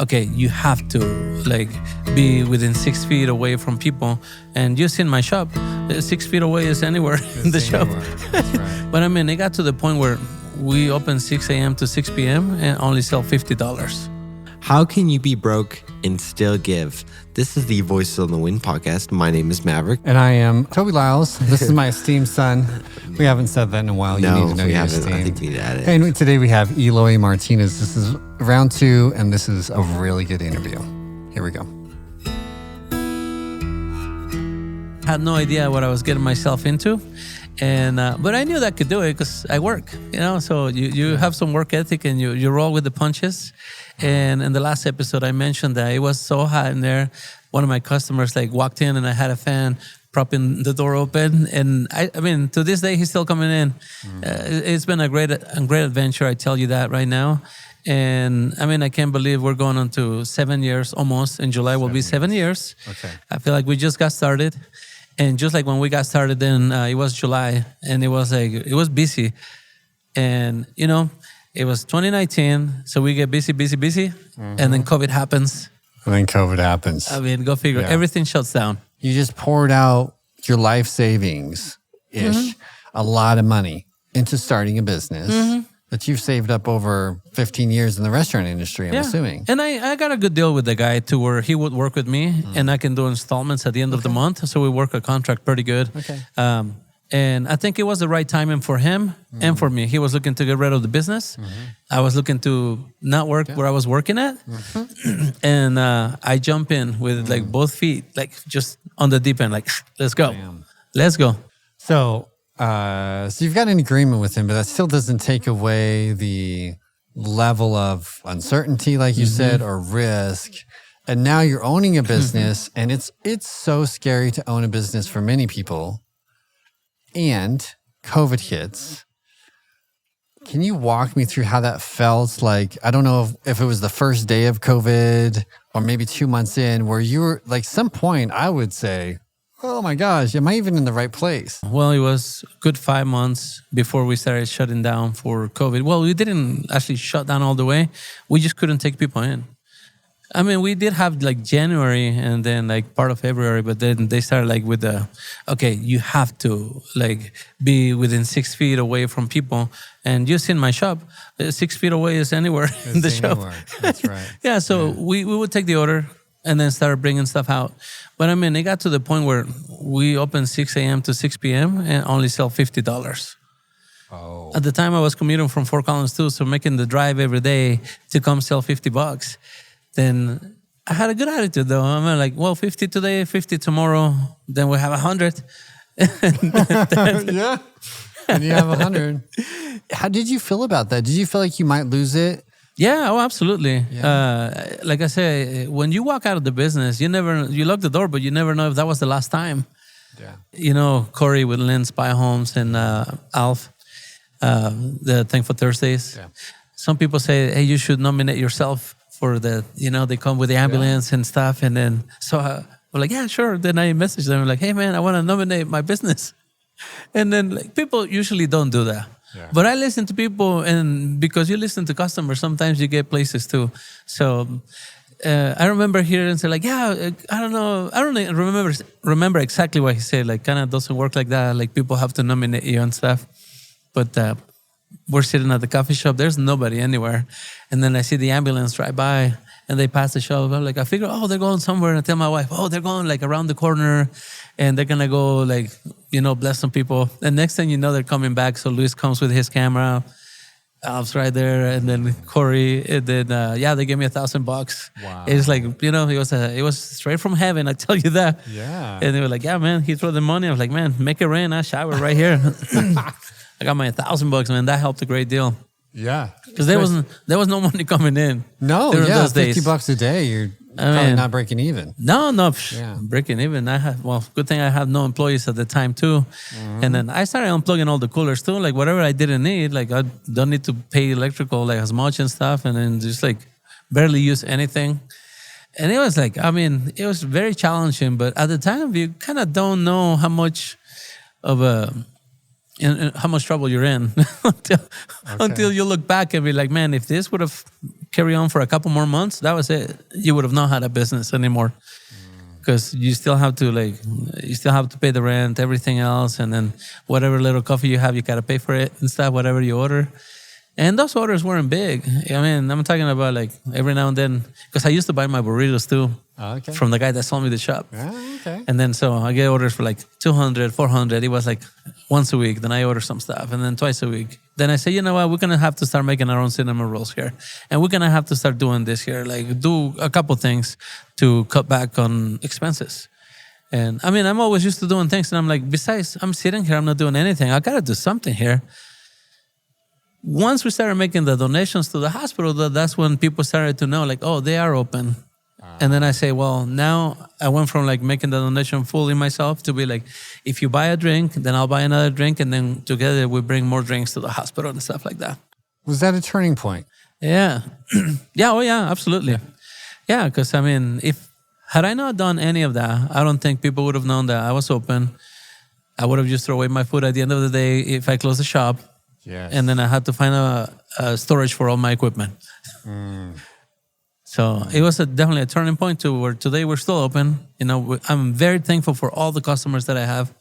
okay, you have to like be within 6 feet away from people. And just in my shop, 6 feet away is anywhere in the shop. That's right. But I mean, it got to the point where we open 6 a.m. to 6 p.m. and only sell $50. How can you be broke and still give? This is the Voices on the Wind podcast. My name is Maverick. And I am Toby Lyles. This is my esteemed son. We haven't said that in a while. No, you need to know we your haven't. esteem. I think you need to add it. And today we have Eloy Martinez. This is round 2, and this is a really good interview. Here we go. I had no idea what I was getting myself into. And but I knew that I could do it because I work, so you have some work ethic and you roll with the punches. And in the last episode, I mentioned that it was so hot in there. One of my customers walked in and I had a fan propping the door open. And I mean, to this day, he's still coming in. It's been a great adventure. I tell you that right now. And I mean, I can't believe we're going on to 7 years almost. In July will be 7 years. Okay. I feel like we just got started. And just like when we got started, then it was July, and it was busy, and it was 2019, so we get busy, and then COVID happens. And then COVID happens. I mean, go figure. Yeah. Everything shuts down. You just poured out your life savings-ish, a lot of money into starting a business that you've saved up over 15 years in the restaurant industry, I'm assuming. And I got a good deal with the guy to where he would work with me, and I can do installments at the end of the month. So we work a contract pretty good. Okay. And I think it was the right timing for him and for me. He was looking to get rid of the business. I was looking to not work where I was working at. And I jump in with both feet, just on the deep end, let's go. Damn. Let's go. So you've got an agreement with him, but that still doesn't take away the level of uncertainty, like you said, or risk. And now you're owning a business, and it's so scary to own a business for many people. And COVID hits. Can you walk me through how that felt? I don't know if it was the first day of COVID or maybe 2 months in, where you were some point, I would say, oh my gosh, am I even in the right place? Well, it was good 5 months before we started shutting down for COVID. Well, we didn't actually shut down all the way. We just couldn't take people in. I mean, we did have January and then part of February, but then they started with okay, you have to be within 6 feet away from people. And just in my shop, 6 feet away is anywhere in the shop. That's right. Yeah, so we would take the order and then started bringing stuff out. But I mean, it got to the point where we opened 6 a.m. to 6 p.m. and only sell $50. Oh. At the time, I was commuting from Fort Collins too, so making the drive every day to come sell $50. Then I had a good attitude though. I'm well, 50 today, 50 tomorrow, then we have 100. Yeah. And you have 100. How did you feel about that? Did you feel like you might lose it? Yeah, oh, absolutely. Yeah. Like I say, when you walk out of the business, you lock the door, but you never know if that was the last time. Yeah. Corey with Lynn Spy Homes and Alf, the thing for Thursdays. Yeah. Some people say, hey, you should nominate yourself for the, they come with the ambulance and stuff. And then, so I'm yeah, sure. Then I message them hey, man, I want to nominate my business. And then people usually don't do that. Yeah. But I listen to people, and because you listen to customers, sometimes you get places too. So I remember hearing and say yeah, I don't know. I don't remember exactly what he said. Kind of doesn't work like that. People have to nominate you and stuff. But we're sitting at the coffee shop. There's nobody anywhere. And then I see the ambulance drive by and they pass the shop. I'm I figure, they're going somewhere. And I tell my wife, they're going around the corner and they're going to go bless some people. And next thing you know, they're coming back. So Luis comes with his camera. Alf's right there. And then Corey, and then, they gave me $1,000. Wow. It's it was straight from heaven. I tell you that. Yeah. And they were yeah, man, he threw the money. I was man, make it rain. I shower right here. I got my $1,000, man. That helped a great deal. Yeah. Because there was no money coming in. No, during yeah, those days. $50 a day. You're probably not breaking even. No, Yeah. breaking even. Good thing I had no employees at the time too. And then I started unplugging all the coolers too. Whatever I didn't need, I don't need to pay electrical as much and stuff. And then just barely use anything. And it was it was very challenging. But at the time, you kind of don't know how much of how much trouble you're in until you look back and be man, if this would have carry on for a couple more months, that was it. You would have not had a business anymore. Because you still have to pay the rent, everything else, and then whatever little coffee you have, you gotta pay for it and stuff, whatever you order. And those orders weren't big. I mean, I'm talking about like every now and then, because I used to buy my burritos too from the guy that sold me the shop. Okay. And then so I get orders for like 200, 400. It was like once a week. Then I order some stuff, and then twice a week. Then I say, you know what, we're gonna have to start making our own cinnamon rolls here, and we're gonna have to start doing this here, like do a couple things to cut back on expenses. And I mean, I'm always used to doing things, and I'm like, besides, I'm sitting here, I'm not doing anything. I gotta do something here. Once we started making the donations to the hospital, that's when people started to know, like, oh, they are open. And then I say, well, now I went from like making the donation fully myself to be like, if you buy a drink, then I'll buy another drink. And then together we bring more drinks to the hospital and stuff like that. Was that a turning point? Yeah. Yeah. Oh, yeah, absolutely. Yeah. Because I mean, had I not done any of that, I don't think people would have known that I was open. I would have just thrown away my food at the end of the day if I closed the shop. Yes. And then I had to find a storage for all my equipment. So it was definitely a turning point to where today we're still open. You know, I'm very thankful for all the customers that I have.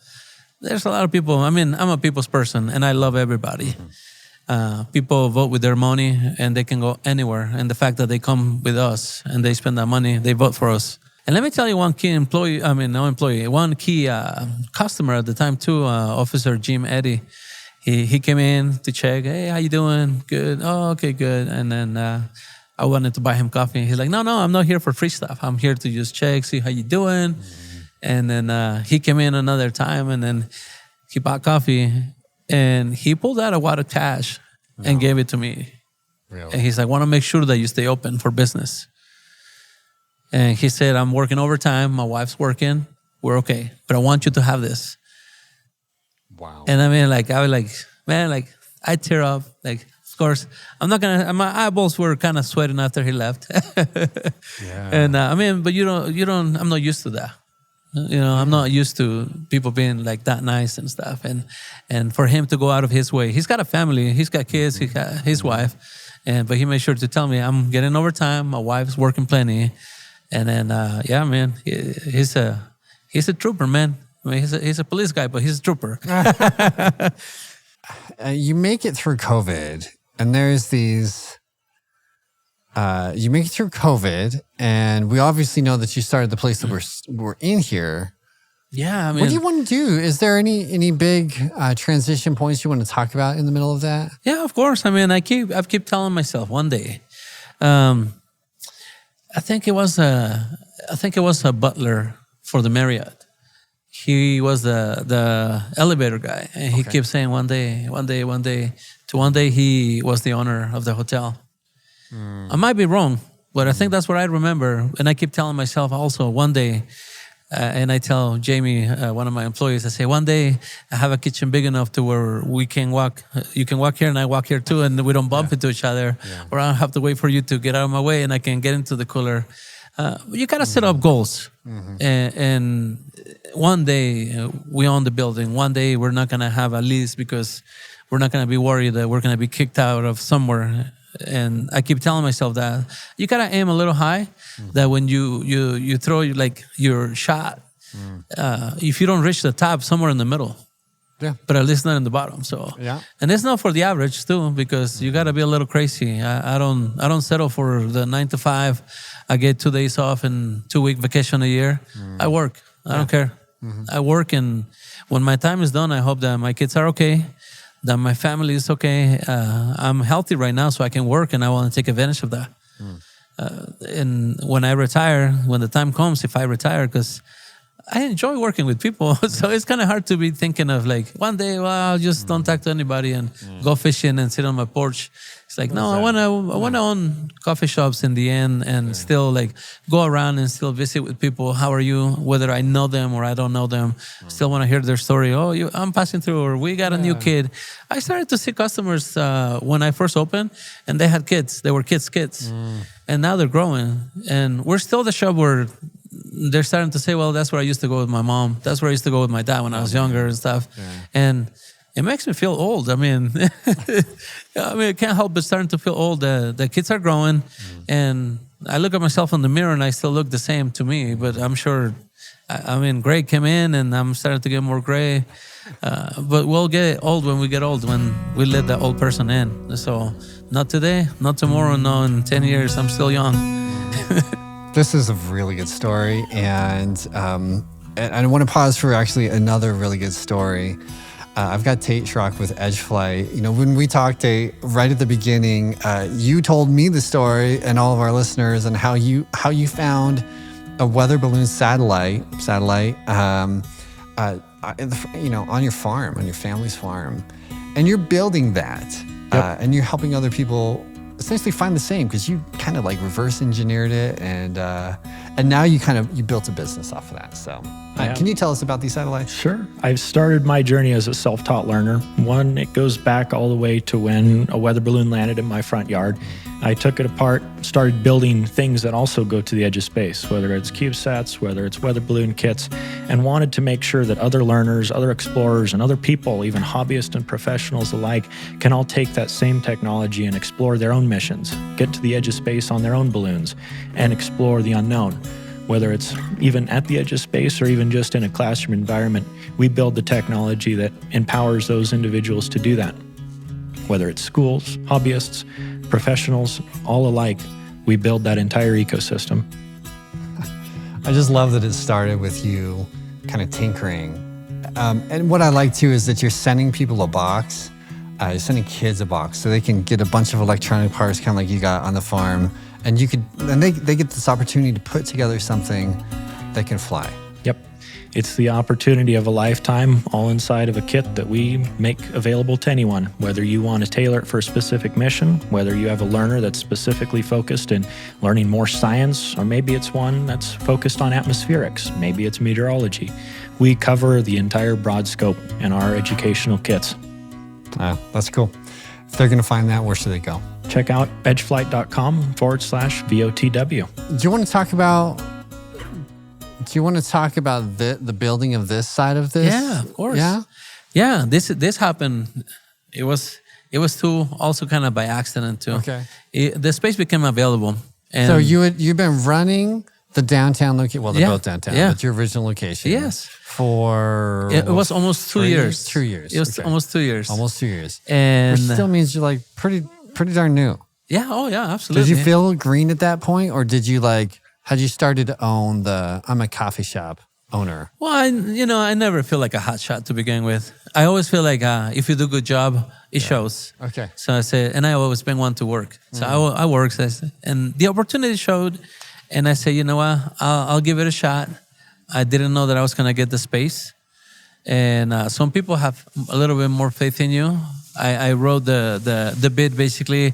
There's a lot of people. I mean, I'm a people's person, and I love everybody. People vote with their money, and they can go anywhere. And the fact that they come with us and they spend that money, they vote for us. And let me tell you one key one key customer at the time too, Officer Jim Eddy. He came in to check. Hey, how you doing? Good. Oh, okay, good. And then I wanted to buy him coffee. He's like, no, I'm not here for free stuff. I'm here to just check, see how you doing. And then he came in another time, and then he bought coffee, and he pulled out a wad of cash and gave it to me. Really? And he's like, want to make sure that you stay open for business. And he said, I'm working overtime. My wife's working. We're okay. But I want you to have this. Wow. And I mean, like, I was like, man, like, I tear up. Like, of course, I'm not going to, my eyeballs were kind of sweating after he left. Yeah. And I mean, but you don't, I'm not used to that. You know, I'm not used to people being like that nice and stuff. And for him to go out of his way, he's got a family, he's got kids, he got his wife. But he made sure to tell me, I'm getting overtime. My wife's working plenty. And then, yeah, man, he's a trooper, man. I mean, he's a police guy, but he's a trooper. You make it through COVID, and there's these. You make it through COVID, and we obviously know that you started the place that we're in here. Yeah, I mean, what do you want to do? Is there any big transition points you want to talk about in the middle of that? Yeah, of course. I mean, I keep telling myself one day. I think it was a butler for the Marriott. He was the elevator guy, and he kept saying one day. To one day, he was the owner of the hotel. I might be wrong, but I think that's what I remember. And I keep telling myself also one day, and I tell Jamie, one of my employees, I say, one day I have a kitchen big enough to where we can walk. You can walk here and I walk here too, and we don't bump into each other, or I don't have to wait for you to get out of my way, and I can get into the cooler. You gotta set up goals, and one day we own the building. One day we're not gonna have a lease because we're not gonna be worried that we're gonna be kicked out of somewhere. And I keep telling myself that you gotta aim a little high. That when you throw like your shot, if you don't reach the top, somewhere in the middle. Yeah. But at least not in the bottom. So yeah. And it's not for the average too, because you gotta be a little crazy. I don't settle for the 9 to 5. I get 2 days off and 2-week vacation a year. I work. I don't care. I work, and when my time is done, I hope that my kids are okay, that my family is okay. I'm healthy right now, so I can work, and I want to take advantage of that. And when I retire, when the time comes, if I retire, because I enjoy working with people, so it's kind of hard to be thinking of like one day, well, I'll just don't talk to anybody and go fishing and sit on my porch. It's like, no, I want to own coffee shops in the end, and still like go around and still visit with people. How are you? Whether I know them or I don't know them, still want to hear their story. Oh, I'm passing through, or we got a new kid. I started to see customers when I first opened, and they had kids. They were kids, and now they're growing, and we're still the shop where they're starting to say, well, that's where I used to go with my mom. That's where I used to go with my dad when I was younger and stuff. And it makes me feel old. I mean, I can't help but starting to feel old. The kids are growing, and I look at myself in the mirror, and I still look the same to me. But I'm sure, I mean, gray came in, and I'm starting to get more gray. But we'll get old when we get old, when we let that old person in. So not today, not tomorrow, no, in 10 years, I'm still young. This is a really good story, and I want to pause for actually another really good story. I've got Tate Schrock with Edge Flight. You know, when we talked, Tate, right at the beginning, you told me the story and all of our listeners and how you found a weather balloon satellite, you know, on your farm, on your family's farm, and you're building that, and you're helping other people essentially find the same, because you kind of like reverse engineered it, and now you built a business off of that. So can you tell us about these satellites? Sure. I've started my journey as a self-taught learner. One, it goes back all the way to when a weather balloon landed in my front yard. I took it apart, started building things that also go to the edge of space, whether it's CubeSats, whether it's weather balloon kits, and wanted to make sure that other learners, other explorers, and other people, even hobbyists and professionals alike, can all take that same technology and explore their own missions, get to the edge of space on their own balloons, and explore the unknown. Whether it's even at the edge of space or even just in a classroom environment, we build the technology that empowers those individuals to do that. Whether it's schools, hobbyists, professionals, all alike, we build that entire ecosystem. I just love that it started with you kind of tinkering. And what I like too is that you're sending people a box, you're sending kids a box so they can get a bunch of electronic parts, kind of like you got on the farm. And they get this opportunity to put together something that can fly. Yep. It's the opportunity of a lifetime, all inside of a kit that we make available to anyone, whether you want to tailor it for a specific mission, whether you have a learner that's specifically focused in learning more science, or maybe it's one that's focused on atmospherics, maybe it's meteorology. We cover the entire broad scope in our educational kits. That's cool. If they're going to find that, where should they go? Check out edgeflight.com/VOTW. Do you want to talk about the building of this side of this? Yeah, of course. Yeah. This happened. It was too, also kind of by accident too. Okay. The space became available. And So you've been running the downtown location. Well, they're both downtown, but your original location. Yes. For it was almost 2 years. 2 years. It was almost 2 years. Almost 2 years. And Which still means you're like pretty darn new. yeah, oh yeah, absolutely. Did you feel green at that point, or did you had you started to own I'm a coffee shop owner? Well, I never feel like a hot shot to begin with. I always feel like if you do a good job, it shows. Okay. So I say, and I always been one to work. So I work, and the opportunity showed, and I say, you know what, I'll give it a shot. I didn't know that I was gonna get the space, and some people have a little bit more faith in you. I wrote the bid, basically,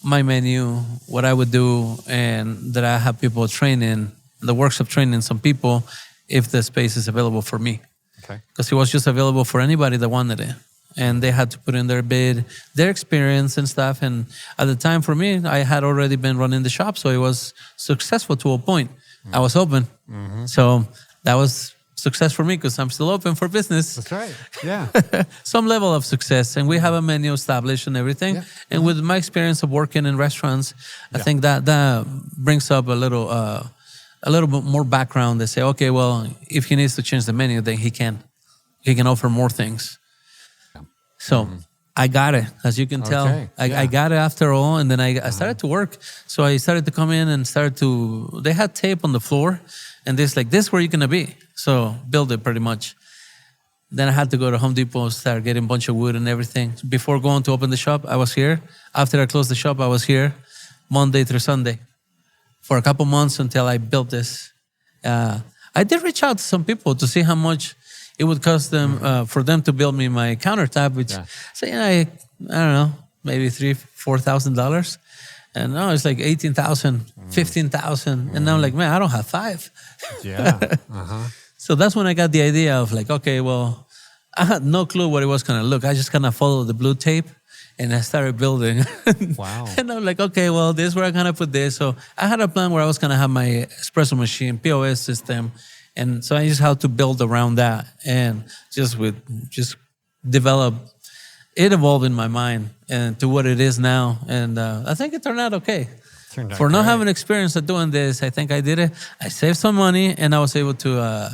my menu, what I would do, and that I have people training, the workshop training some people if the space is available for me. Okay. Because it was just available for anybody that wanted it. And they had to put in their bid, their experience and stuff. And at the time for me, I had already been running the shop, so it was successful to a point. I was open. So that was success for me because I'm still open for business. That's right. Yeah. Some level of success, and we have a menu established and everything. Yeah. And with my experience of working in restaurants, I think that brings up a little bit more background. They say, okay, well, if he needs to change the menu, then he can offer more things. So I got it, as you can tell. Okay. I got it after all, and then I started to work. So I started to come in and they had tape on the floor, and this is where you're gonna be. So build it pretty much. Then I had to go to Home Depot, start getting a bunch of wood and everything. Before going to open the shop, I was here. After I closed the shop, I was here Monday through Sunday for a couple months until I built this. I did reach out to some people to see how much it would cost them for them to build me my countertop, which say I don't know, maybe $3,000-$4,000. And now it's like $18,000, $15,000. And now I'm like, man, I don't have $5,000. Yeah. So that's when I got the idea of like, okay, well, I had no clue what it was going to look. I just kind of followed the blue tape and I started building. Wow. And I'm like, okay, well, this is where I'm going to put this. So I had a plan where I was going to have my espresso machine, POS system. And so I just had to build around that. And just developed. It evolved in my mind and to what it is now, and I think it turned out okay. Turned out For not great. having experience of doing this, I think I did it. I saved some money, and I was able to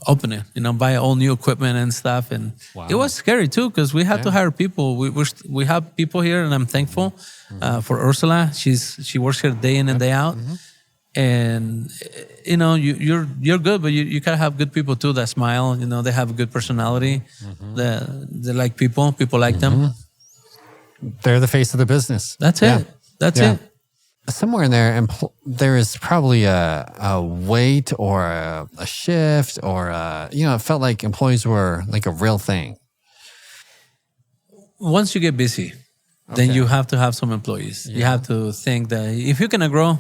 open it. Buy all new equipment and stuff. And it was scary too because we had to hire people. We have people here, and I'm thankful for Ursula. She works here day in and day out. And you're good, but you gotta have good people too that smile. They have a good personality. They like people. People like them. They're the face of the business. That's Yeah. it. That's Yeah. it. Somewhere in there, there is probably a weight or a shift or, it felt like employees were like a real thing. Once you get busy, then you have to have some employees. You have to think that if you're gonna grow,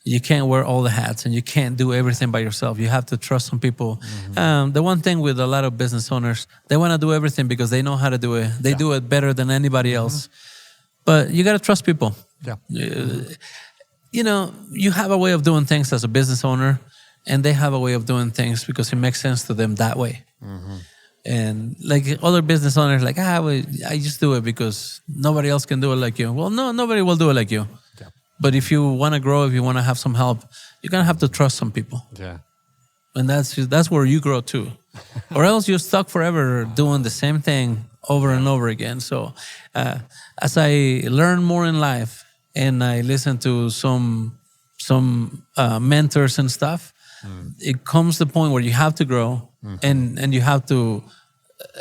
you can't wear all the hats and you can't do everything by yourself. You have to trust some people. The one thing with a lot of business owners, they want to do everything because they know how to do it. They do it better than anybody else. But you got to trust people. Yeah. You have a way of doing things as a business owner, and they have a way of doing things because it makes sense to them that way. And like other business owners, like, I just do it because nobody else can do it like you. Well, no, nobody will do it like you. Yeah. But if you want to grow, if you want to have some help, you're going to have to trust some people. Yeah. And that's where you grow too. Or else you're stuck forever doing the same thing over and over again. So as I learn more in life and I listen to some mentors and stuff, it comes the point where you have to grow and you have to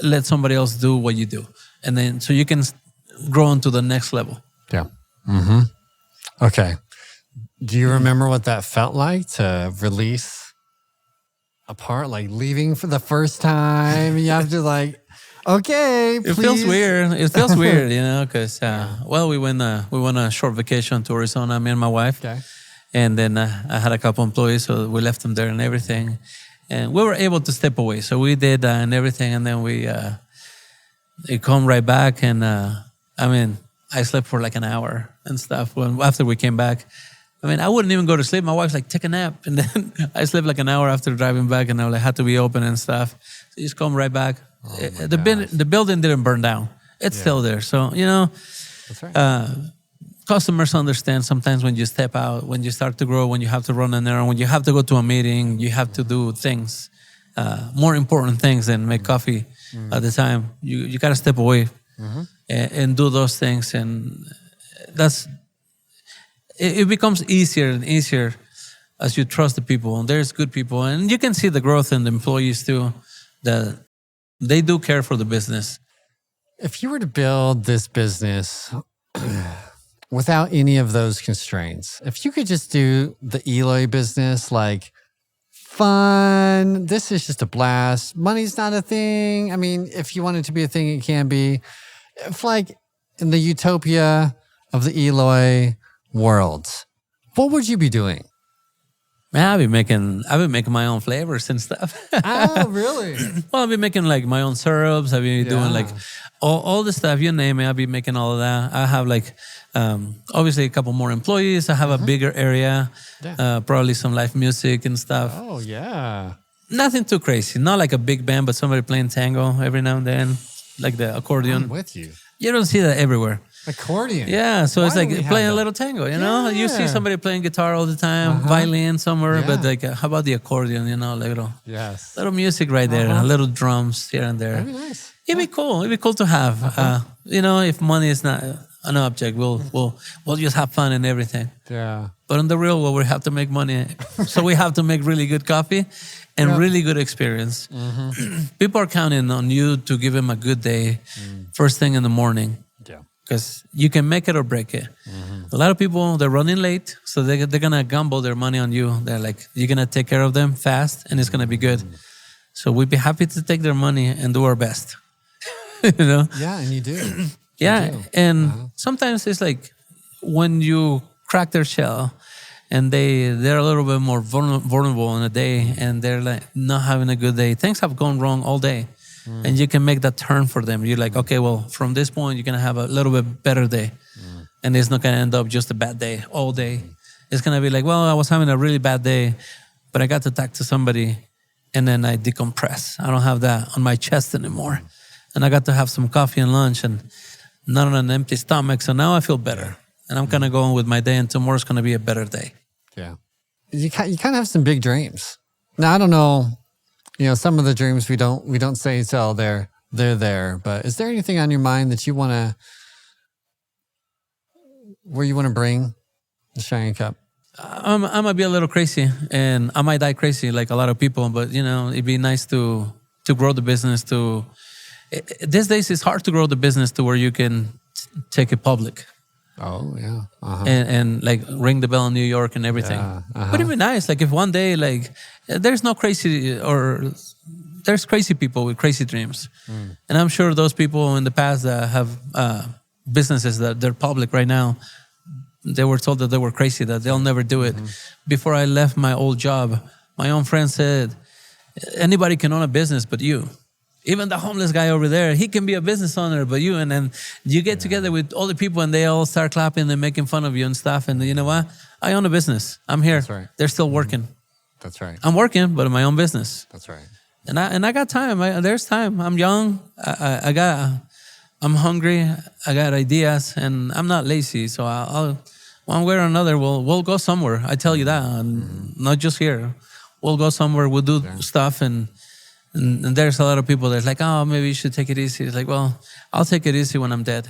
let somebody else do what you do. And then so you can grow into the next level. Yeah. Okay. Do you remember what that felt like to release a part, like leaving for the first time? You have to okay, please. It feels weird. It feels weird, because we went on a short vacation to Arizona, me and my wife. Okay. And then I had a couple employees, so we left them there and everything. And we were able to step away, so we did and everything. And then we come right back, and I slept for like an hour and stuff. After we came back, I wouldn't even go to sleep. My wife's like, take a nap, and then I slept like an hour after driving back, and I had to be open and stuff. So you just come right back. The building didn't burn down; it's still there. So That's right. Customers understand sometimes when you step out, when you start to grow, when you have to run an errand, when you have to go to a meeting, you have to do things, more important things than make coffee at the time. You got to step away and do those things. And it becomes easier and easier as you trust the people. And there's good people. And you can see the growth in the employees too, that they do care for the business. If you were to build this business without any of those constraints, if you could just do the Eloy business, like fun, this is just a blast, money's not a thing. If you want it to be a thing, it can be. If in the utopia of the Eloy world, what would you be doing? Man, I've been making my own flavors and stuff. Oh, really? Well, I've been making my own syrups. I've been doing all the stuff, you name it. I'll be making all of that. I have obviously a couple more employees. I have a bigger area, probably some live music and stuff. Oh, yeah. Nothing too crazy. Not like a big band, but somebody playing tango every now and then, like the accordion. I'm with you. You don't see that everywhere. Accordion. Yeah, so it's Why like don't we have playing a that? little tango, You see Yeah. somebody playing guitar all the time, violin somewhere, but Yeah. how about the accordion, little Yes. little music right there, and little drums here and there. Very nice. It'd be cool. It'd be cool to have. If money is not an object, we'll just have fun and everything. Yeah. But on the real world, we have to make money, so we have to make really good coffee and really good experience. People are counting on you to give them a good day, first thing in the morning. Yeah. Because you can make it or break it. A lot of people, they're running late, so they're going to gamble their money on you. They're like, you're going to take care of them fast, and it's going to be good. So we'd be happy to take their money and do our best. Yeah, and you do. Yeah, and sometimes it's like when you crack their shell and they're a little bit more vulnerable in a day and they're like not having a good day. Things have gone wrong all day. And you can make that turn for them. You're like, okay, well, from this point, you're going to have a little bit better day. And it's not going to end up just a bad day all day. It's going to be like, well, I was having a really bad day, but I got to talk to somebody and then I decompress. I don't have that on my chest anymore. and I got to have some coffee and lunch and not on an empty stomach. So now I feel better. And I'm kind of going with my day, and tomorrow's going to be a better day. Yeah. You kind of have some big dreams. Now, I don't know, some of the dreams we don't say till they're there, but is there anything on your mind that where you want to bring the Cheyenne Cup? I might be a little crazy, and I might die crazy like a lot of people, but it'd be nice to grow the business these days it's hard to grow the business to where you can take it public. Oh, yeah. Uh-huh. And like ring the bell in New York and everything. Yeah, uh-huh. But it'd be nice. Like if one day, like there's crazy people with crazy dreams. And I'm sure those people in the past that have businesses that they're public right now, they were told that they were crazy, that they'll never do it. Before I left my old job, my own friend said, anybody can own a business but you. Even the homeless guy over there, he can be a business owner, but you. And then you get together with all the people and they all start clapping and making fun of you and stuff. And you know what? I own a business. I'm here. That's right. They're still working. That's right. I'm working, but in my own business. That's right. And I got time. There's time. I'm young. I'm hungry. I got ideas, and I'm not lazy. So I'll one way or another, we'll go somewhere. I tell you that, and not just here. We'll go somewhere. We'll do stuff, and there's a lot of people that's like, oh, maybe you should take it easy. It's like, well, I'll take it easy when I'm dead.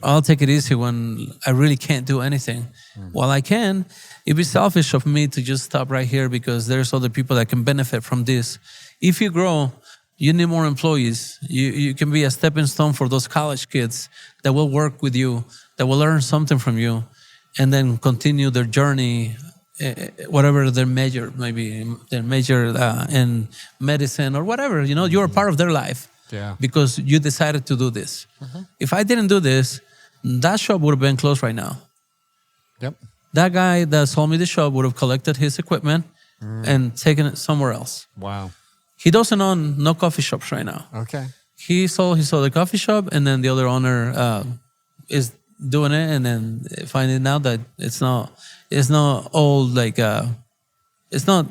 I'll take it easy when I really can't do anything. While I can, it'd be selfish of me to just stop right here because there's other people that can benefit from this. If you grow, you need more employees. You can be a stepping stone for those college kids that will work with you, that will learn something from you, and then continue their journey, whatever their major, maybe their major in medicine or whatever. You're a part of their life because you decided to do this. If I didn't do this, that shop would have been closed right now. Yep. That guy that sold me the shop would have collected his equipment and taken it somewhere else. Wow. He doesn't own no coffee shops right now. Okay. He sold the coffee shop, and then the other owner is doing it, and then finding out that it's not all like it's not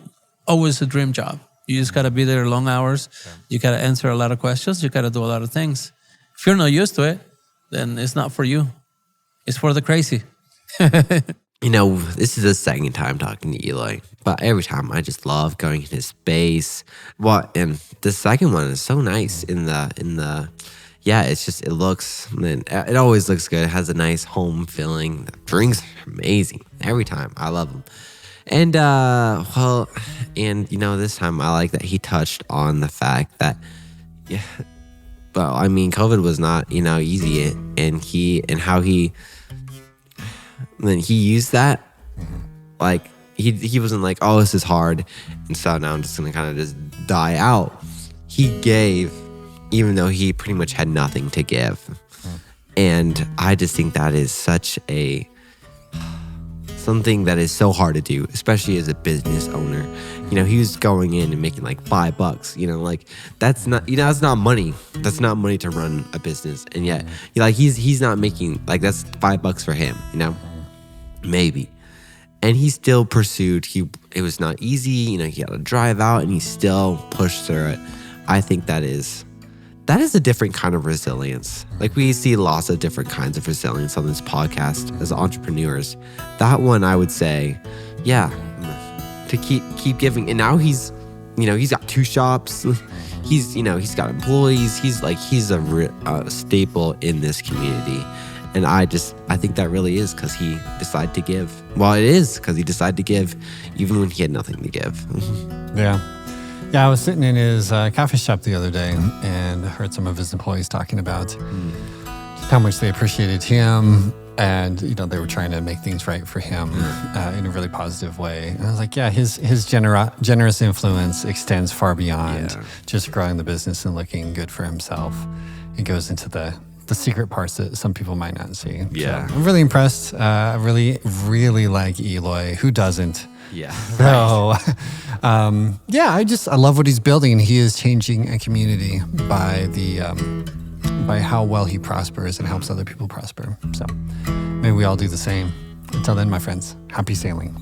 always a dream job. You just gotta be there long hours. Yeah. You gotta answer a lot of questions. You gotta do a lot of things. If you're not used to it, then it's not for you. It's for the crazy. This is the second time talking to Eloy, but every time I just love going in his space. And the second one is so nice it always looks good. It has a nice home feeling. The drinks are amazing every time. I love them. And this time I like that he touched on the fact that, COVID was not, easy, and how he used that, like he wasn't like, oh, this is hard, and so now I'm just gonna kind of just die out. He gave, even though he pretty much had nothing to give, and I just think that is something that is so hard to do, especially as a business owner. He was going in and making like $5. That's not, that's not money. That's not money to run a business, and yet, he's not making that's $5 for him. Maybe. And he still pursued. It was not easy. He had to drive out, and he still pushed through it. I think that is a different kind of resilience. We see lots of different kinds of resilience on this podcast as entrepreneurs. That one, I would say, to keep giving. And now he's got 2 shops. He's got employees. He's a staple in this community. And I think that really is because he decided to give. Well, it is because he decided to give even when he had nothing to give. Yeah. Yeah, I was sitting in his coffee shop the other day and heard some of his employees talking about how much they appreciated him, and they were trying to make things right for him in a really positive way. And I was like, yeah, his generous influence extends far beyond just growing the business and looking good for himself. It goes into the secret parts that some people might not see. Yeah. So I'm really impressed. I really, really like Eloy. Who doesn't? Yeah. So, I love what he's building. He is changing a community by how well he prospers and helps other people prosper. So maybe we all do the same. Until then, my friends, happy sailing.